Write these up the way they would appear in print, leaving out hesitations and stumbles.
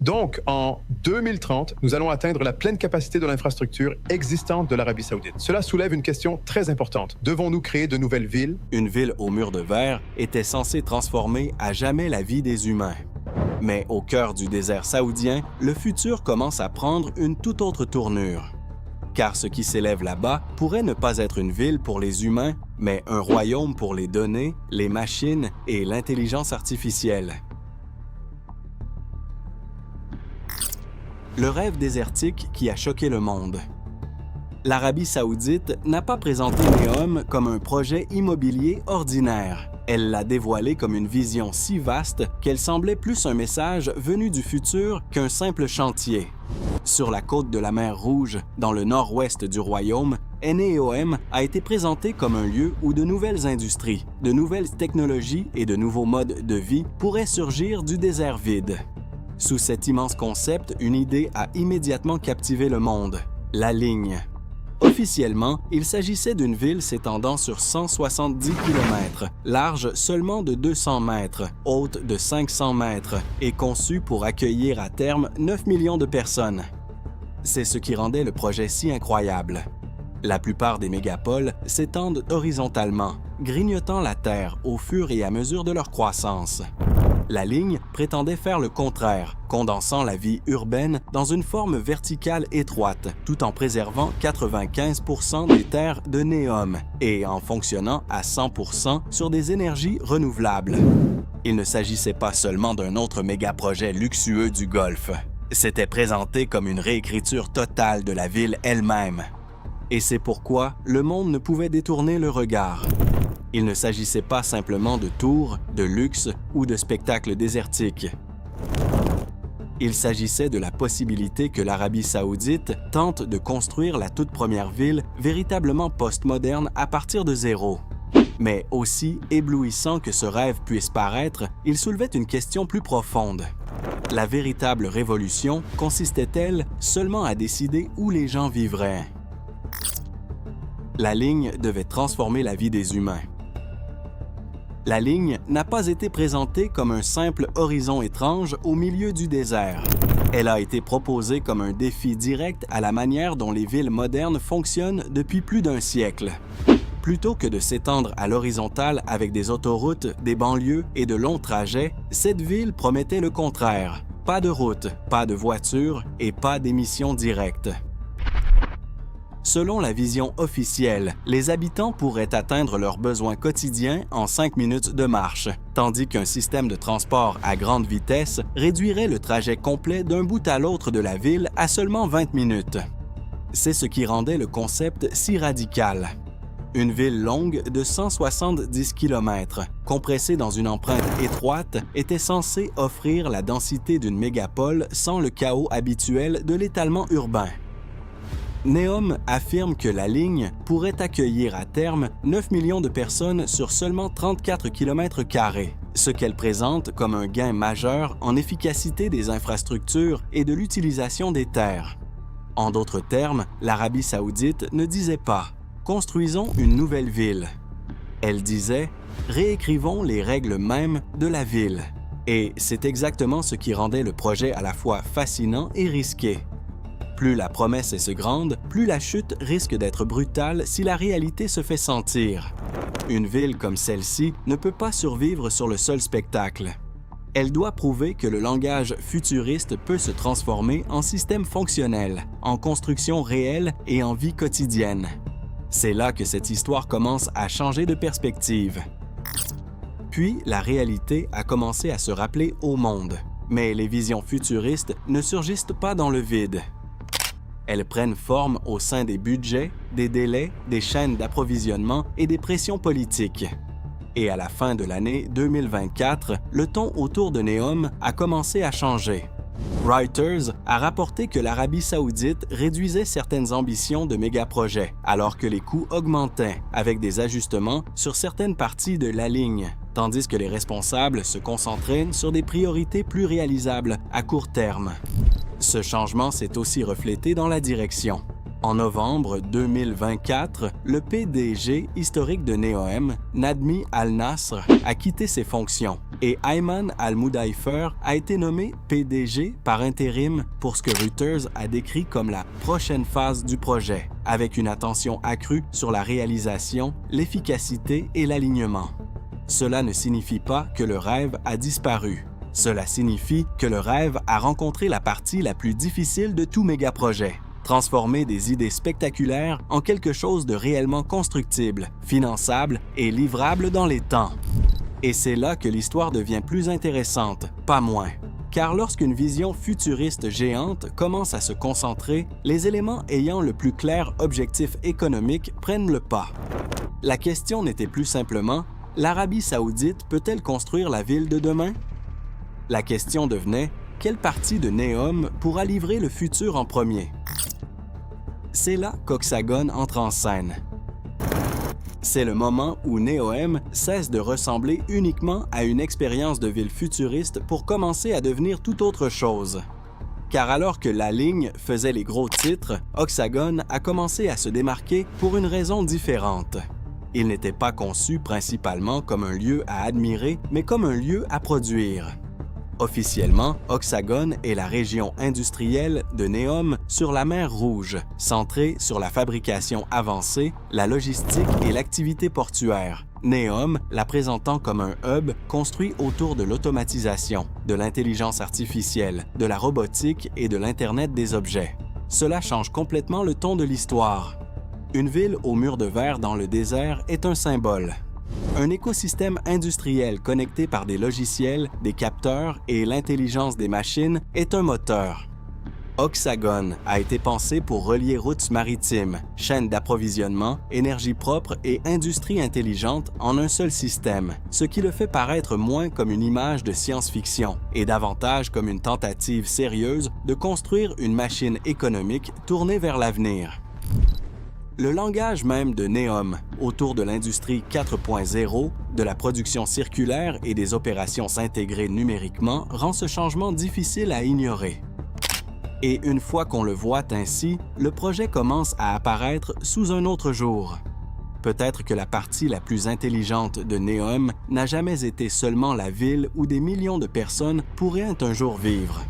Donc, en 2030, nous allons atteindre la pleine capacité de l'infrastructure existante de l'Arabie saoudite. Cela soulève une question très importante. Devons-nous créer de nouvelles villes? Une ville aux murs de verre était censée transformer à jamais la vie des humains. Mais au cœur du désert saoudien, le futur commence à prendre une toute autre tournure. Car ce qui s'élève là-bas pourrait ne pas être une ville pour les humains, mais un royaume pour les données, les machines et l'intelligence artificielle. Le rêve désertique qui a choqué le monde. L'Arabie saoudite n'a pas présenté Neom comme un projet immobilier ordinaire. Elle l'a dévoilé comme une vision si vaste qu'elle semblait plus un message venu du futur qu'un simple chantier. Sur la côte de la mer Rouge, dans le nord-ouest du royaume, Neom a été présenté comme un lieu où de nouvelles industries, de nouvelles technologies et de nouveaux modes de vie pourraient surgir du désert vide. Sous cet immense concept, une idée a immédiatement captivé le monde, la ligne. Officiellement, il s'agissait d'une ville s'étendant sur 170 km, large seulement de 200 mètres, haute de 500 mètres et conçue pour accueillir à terme 9 millions de personnes. C'est ce qui rendait le projet si incroyable. La plupart des mégapoles s'étendent horizontalement, grignotant la Terre au fur et à mesure de leur croissance. La ligne prétendait faire le contraire, condensant la vie urbaine dans une forme verticale étroite, tout en préservant 95% des terres de Neom et en fonctionnant à 100% sur des énergies renouvelables. Il ne s'agissait pas seulement d'un autre méga-projet luxueux du Golfe. C'était présenté comme une réécriture totale de la ville elle-même. Et c'est pourquoi le monde ne pouvait détourner le regard. Il ne s'agissait pas simplement de tours, de luxe ou de spectacles désertiques. Il s'agissait de la possibilité que l'Arabie saoudite tente de construire la toute première ville véritablement postmoderne à partir de zéro. Mais aussi éblouissant que ce rêve puisse paraître, il soulevait une question plus profonde. La véritable révolution consistait-elle seulement à décider où les gens vivraient? La ligne devait transformer la vie des humains. La ligne n'a pas été présentée comme un simple horizon étrange au milieu du désert. Elle a été proposée comme un défi direct à la manière dont les villes modernes fonctionnent depuis plus d'un siècle. Plutôt que de s'étendre à l'horizontale avec des autoroutes, des banlieues et de longs trajets, cette ville promettait le contraire. Pas de route, pas de voitures et pas d'émissions directes. Selon la vision officielle, les habitants pourraient atteindre leurs besoins quotidiens en 5 minutes de marche, tandis qu'un système de transport à grande vitesse réduirait le trajet complet d'un bout à l'autre de la ville à seulement 20 minutes. C'est ce qui rendait le concept si radical. Une ville longue de 170 km, compressée dans une empreinte étroite, était censée offrir la densité d'une mégapole sans le chaos habituel de l'étalement urbain. Neom affirme que la ligne pourrait accueillir à terme 9 millions de personnes sur seulement 34 km², ce qu'elle présente comme un gain majeur en efficacité des infrastructures et de l'utilisation des terres. En d'autres termes, l'Arabie saoudite ne disait pas « construisons une nouvelle ville ». Elle disait « réécrivons les règles mêmes de la ville ». Et c'est exactement ce qui rendait le projet à la fois fascinant et risqué. Plus la promesse est grande, plus la chute risque d'être brutale si la réalité se fait sentir. Une ville comme celle-ci ne peut pas survivre sur le seul spectacle. Elle doit prouver que le langage futuriste peut se transformer en système fonctionnel, en construction réelle et en vie quotidienne. C'est là que cette histoire commence à changer de perspective. Puis, la réalité a commencé à se rappeler au monde. Mais les visions futuristes ne surgissent pas dans le vide. Elles prennent forme au sein des budgets, des délais, des chaînes d'approvisionnement et des pressions politiques. Et à la fin de l'année 2024, le ton autour de Neom a commencé à changer. Reuters a rapporté que l'Arabie saoudite réduisait certaines ambitions de mégaprojets, alors que les coûts augmentaient, avec des ajustements sur certaines parties de la ligne, tandis que les responsables se concentraient sur des priorités plus réalisables à court terme. Ce changement s'est aussi reflété dans la direction. En novembre 2024, le PDG historique de Neom, Nadmi Al-Nasr, a quitté ses fonctions, et Ayman Al-Moudaifer a été nommé PDG par intérim pour ce que Reuters a décrit comme la prochaine phase du projet, avec une attention accrue sur la réalisation, l'efficacité et l'alignement. Cela ne signifie pas que le rêve a disparu. Cela signifie que le rêve a rencontré la partie la plus difficile de tout méga-projet. Transformer des idées spectaculaires en quelque chose de réellement constructible, finançable et livrable dans les temps. Et c'est là que l'histoire devient plus intéressante, pas moins. Car lorsqu'une vision futuriste géante commence à se concentrer, les éléments ayant le plus clair objectif économique prennent le pas. La question n'était plus simplement « l'Arabie saoudite peut-elle construire la ville de demain ?» La question devenait « quelle partie de Neom pourra livrer le futur en premier ?» C'est là qu'Oxagon entre en scène. C'est le moment où Neom cesse de ressembler uniquement à une expérience de ville futuriste pour commencer à devenir tout autre chose. Car alors que La Ligne faisait les gros titres, Oxagon a commencé à se démarquer pour une raison différente. Il n'était pas conçu principalement comme un lieu à admirer, mais comme un lieu à produire. Officiellement, Oxagon est la région industrielle de Neom sur la mer Rouge, centrée sur la fabrication avancée, la logistique et l'activité portuaire. Neom la présentant comme un hub construit autour de l'automatisation, de l'intelligence artificielle, de la robotique et de l'Internet des objets. Cela change complètement le ton de l'histoire. Une ville aux murs de verre dans le désert est un symbole. Un écosystème industriel connecté par des logiciels, des capteurs et l'intelligence des machines est un moteur. Oxagon a été pensé pour relier routes maritimes, chaînes d'approvisionnement, énergie propre et industrie intelligente en un seul système, ce qui le fait paraître moins comme une image de science-fiction et davantage comme une tentative sérieuse de construire une machine économique tournée vers l'avenir. Le langage même de Neom, autour de l'industrie 4.0, de la production circulaire et des opérations intégrées numériquement, rend ce changement difficile à ignorer. Et une fois qu'on le voit ainsi, le projet commence à apparaître sous un autre jour. Peut-être que la partie la plus intelligente de Neom n'a jamais été seulement la ville où des millions de personnes pourraient un jour vivre.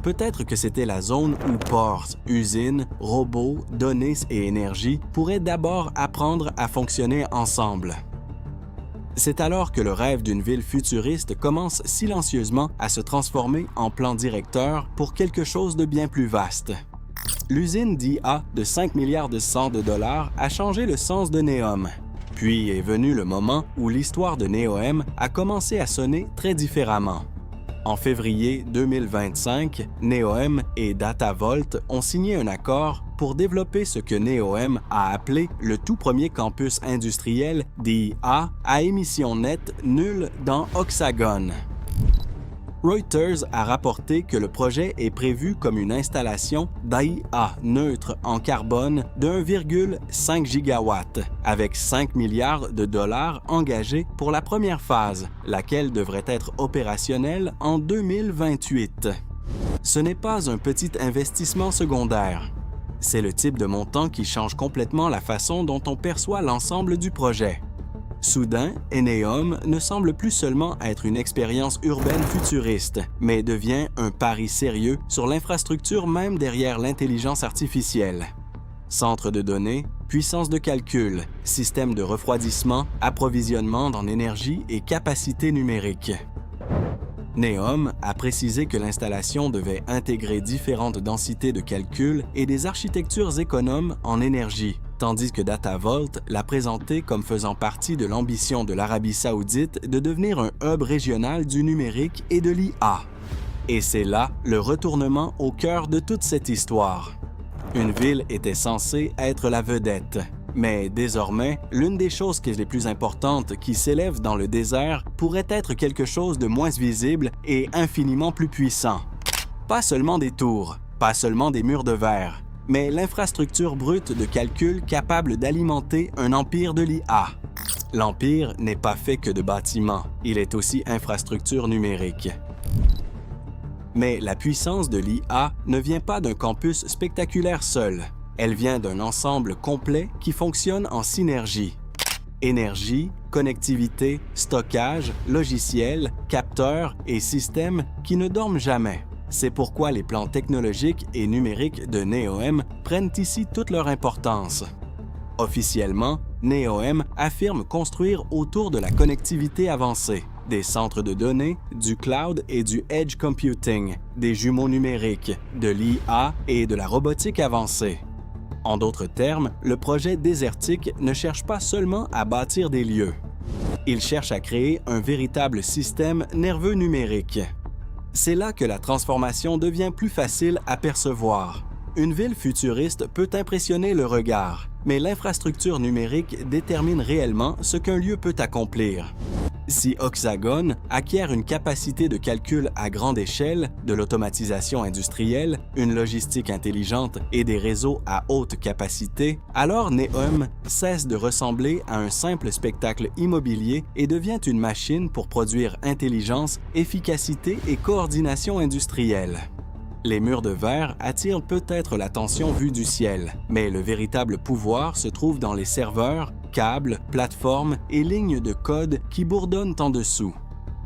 Peut-être que c'était la zone où ports, usines, robots, données et énergie pourraient d'abord apprendre à fonctionner ensemble. C'est alors que le rêve d'une ville futuriste commence silencieusement à se transformer en plan directeur pour quelque chose de bien plus vaste. L'usine d'IA de 5 milliards de cents de dollars a changé le sens de Neom. Puis est venu le moment où l'histoire de Neom a commencé à sonner très différemment. En février 2025, Neom et DataVolt ont signé un accord pour développer ce que Neom a appelé le tout premier campus industriel d'IA à émissions nettes nulles dans Oxagon. Reuters a rapporté que le projet est prévu comme une installation d'IA neutre en carbone de 1,5 gigawatt, avec 5 milliards de dollars engagés pour la première phase, laquelle devrait être opérationnelle en 2028. Ce n'est pas un petit investissement secondaire. C'est le type de montant qui change complètement la façon dont on perçoit l'ensemble du projet. Soudain, Neom ne semble plus seulement être une expérience urbaine futuriste, mais devient un pari sérieux sur l'infrastructure même derrière l'intelligence artificielle. Centre de données, puissance de calcul, système de refroidissement, approvisionnement en énergie et capacité numérique. Neom a précisé que l'installation devait intégrer différentes densités de calcul et des architectures économes en énergie, tandis que DataVolt l'a présenté comme faisant partie de l'ambition de l'Arabie saoudite de devenir un hub régional du numérique et de l'IA. Et c'est là le retournement au cœur de toute cette histoire. Une ville était censée être la vedette. Mais désormais, l'une des choses les plus importantes qui s'élèvent dans le désert pourrait être quelque chose de moins visible et infiniment plus puissant. Pas seulement des tours, pas seulement des murs de verre, mais l'infrastructure brute de calcul capable d'alimenter un empire de l'IA. L'empire n'est pas fait que de bâtiments, il est aussi infrastructure numérique. Mais la puissance de l'IA ne vient pas d'un campus spectaculaire seul. Elle vient d'un ensemble complet qui fonctionne en synergie. Énergie, connectivité, stockage, logiciels, capteurs et systèmes qui ne dorment jamais. C'est pourquoi les plans technologiques et numériques de Neom prennent ici toute leur importance. Officiellement, Neom affirme construire autour de la connectivité avancée, des centres de données, du cloud et du edge computing, des jumeaux numériques, de l'IA et de la robotique avancée. En d'autres termes, le projet Désertique ne cherche pas seulement à bâtir des lieux. Il cherche à créer un véritable système nerveux numérique. C'est là que la transformation devient plus facile à percevoir. Une ville futuriste peut impressionner le regard, mais l'infrastructure numérique détermine réellement ce qu'un lieu peut accomplir. Si Oxagon acquiert une capacité de calcul à grande échelle, de l'automatisation industrielle, une logistique intelligente et des réseaux à haute capacité, alors Neom cesse de ressembler à un simple spectacle immobilier et devient une machine pour produire intelligence, efficacité et coordination industrielle. Les murs de verre attirent peut-être l'attention vue du ciel, mais le véritable pouvoir se trouve dans les serveurs, câbles, plateformes et lignes de code qui bourdonnent en dessous.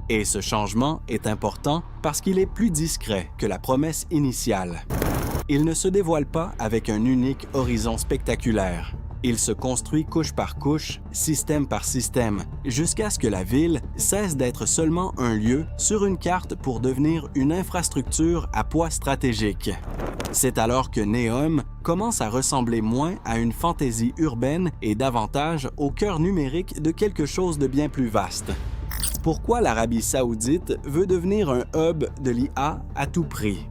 Et ce changement est important parce qu'il est plus discret que la promesse initiale. Il ne se dévoile pas avec un unique horizon spectaculaire. Il se construit couche par couche, système par système, jusqu'à ce que la ville cesse d'être seulement un lieu sur une carte pour devenir une infrastructure à poids stratégique. C'est alors que Neom commence à ressembler moins à une fantaisie urbaine et davantage au cœur numérique de quelque chose de bien plus vaste. Pourquoi l'Arabie saoudite veut devenir un hub de l'IA à tout prix?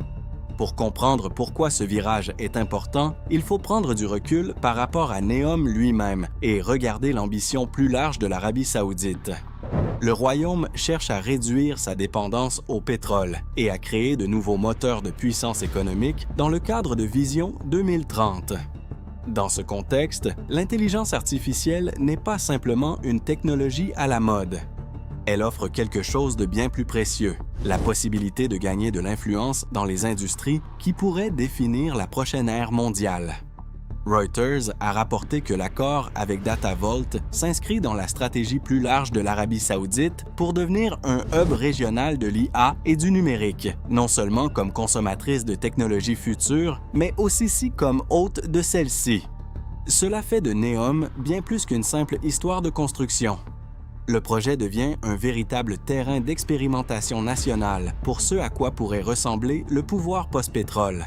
Pour comprendre pourquoi ce virage est important, il faut prendre du recul par rapport à Neom lui-même et regarder l'ambition plus large de l'Arabie saoudite. Le royaume cherche à réduire sa dépendance au pétrole et à créer de nouveaux moteurs de puissance économique dans le cadre de Vision 2030. Dans ce contexte, l'intelligence artificielle n'est pas simplement une technologie à la mode. Elle offre quelque chose de bien plus précieux, la possibilité de gagner de l'influence dans les industries qui pourraient définir la prochaine ère mondiale. Reuters a rapporté que l'accord avec DataVolt s'inscrit dans la stratégie plus large de l'Arabie saoudite pour devenir un hub régional de l'IA et du numérique, non seulement comme consommatrice de technologies futures, mais aussi comme hôte de celles-ci. Cela fait de Neom bien plus qu'une simple histoire de construction. Le projet devient un véritable terrain d'expérimentation nationale pour ce à quoi pourrait ressembler le pouvoir post-pétrole.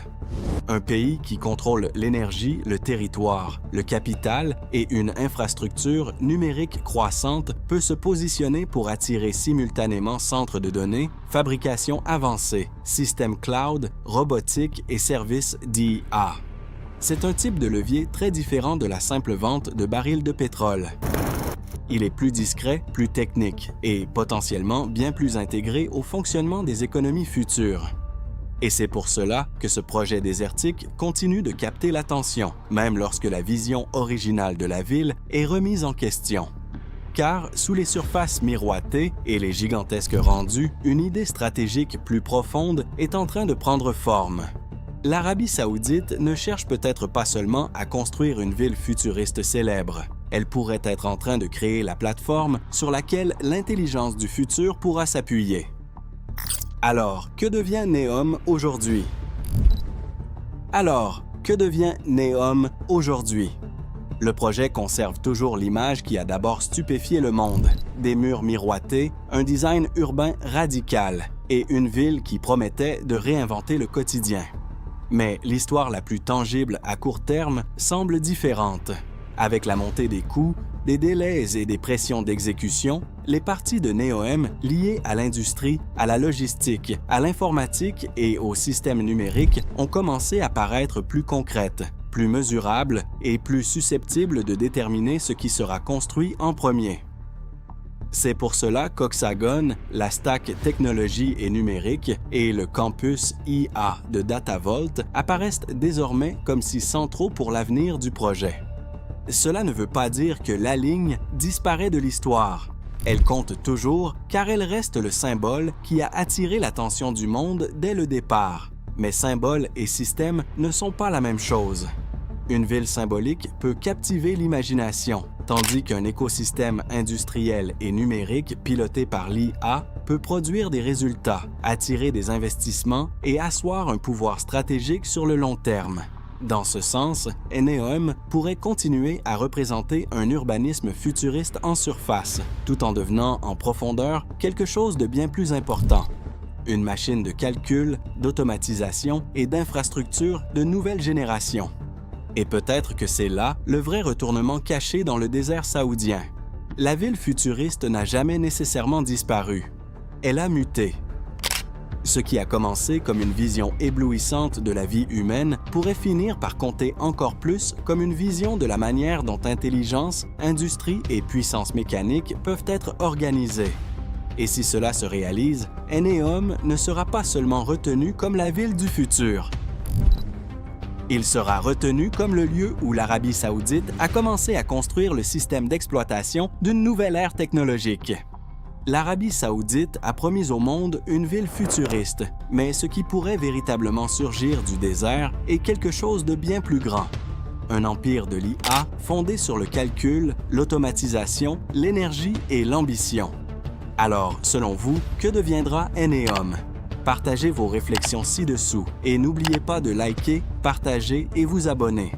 Un pays qui contrôle l'énergie, le territoire, le capital et une infrastructure numérique croissante peut se positionner pour attirer simultanément centres de données, fabrication avancée, systèmes cloud, robotique et services d'IA. C'est un type de levier très différent de la simple vente de barils de pétrole. Il est plus discret, plus technique et potentiellement bien plus intégré au fonctionnement des économies futures. Et c'est pour cela que ce projet désertique continue de capter l'attention, même lorsque la vision originale de la ville est remise en question. Car sous les surfaces miroitées et les gigantesques rendus, une idée stratégique plus profonde est en train de prendre forme. L'Arabie saoudite ne cherche peut-être pas seulement à construire une ville futuriste célèbre. Elle pourrait être en train de créer la plateforme sur laquelle l'intelligence du futur pourra s'appuyer. Alors, que devient Neom aujourd'hui? Le projet conserve toujours l'image qui a d'abord stupéfié le monde. Des murs miroités, un design urbain radical et une ville qui promettait de réinventer le quotidien. Mais l'histoire la plus tangible à court terme semble différente. Avec la montée des coûts, des délais et des pressions d'exécution, les parties de Neom liées à l'industrie, à la logistique, à l'informatique et au système numérique ont commencé à paraître plus concrètes, plus mesurables et plus susceptibles de déterminer ce qui sera construit en premier. C'est pour cela qu'Oxagon, la stack technologie et numérique et le campus IA de DataVolt apparaissent désormais comme si centraux pour l'avenir du projet. Cela ne veut pas dire que la ligne disparaît de l'histoire. Elle compte toujours car elle reste le symbole qui a attiré l'attention du monde dès le départ. Mais symbole et système ne sont pas la même chose. Une ville symbolique peut captiver l'imagination, tandis qu'un écosystème industriel et numérique piloté par l'IA peut produire des résultats, attirer des investissements et asseoir un pouvoir stratégique sur le long terme. Dans ce sens, Eneom pourrait continuer à représenter un urbanisme futuriste en surface, tout en devenant en profondeur quelque chose de bien plus important. Une machine de calcul, d'automatisation et d'infrastructure de nouvelle génération. Et peut-être que c'est là le vrai retournement caché dans le désert saoudien. La ville futuriste n'a jamais nécessairement disparu. Elle a muté. Ce qui a commencé comme une vision éblouissante de la vie humaine pourrait finir par compter encore plus comme une vision de la manière dont intelligence, industrie et puissance mécanique peuvent être organisées. Et si cela se réalise, Eneom ne sera pas seulement retenu comme la ville du futur. Il sera retenu comme le lieu où l'Arabie saoudite a commencé à construire le système d'exploitation d'une nouvelle ère technologique. L'Arabie saoudite a promis au monde une ville futuriste, mais ce qui pourrait véritablement surgir du désert est quelque chose de bien plus grand. Un empire de l'IA fondé sur le calcul, l'automatisation, l'énergie et l'ambition. Alors, selon vous, que deviendra Eneom? Partagez vos réflexions ci-dessous et n'oubliez pas de liker, partager et vous abonner.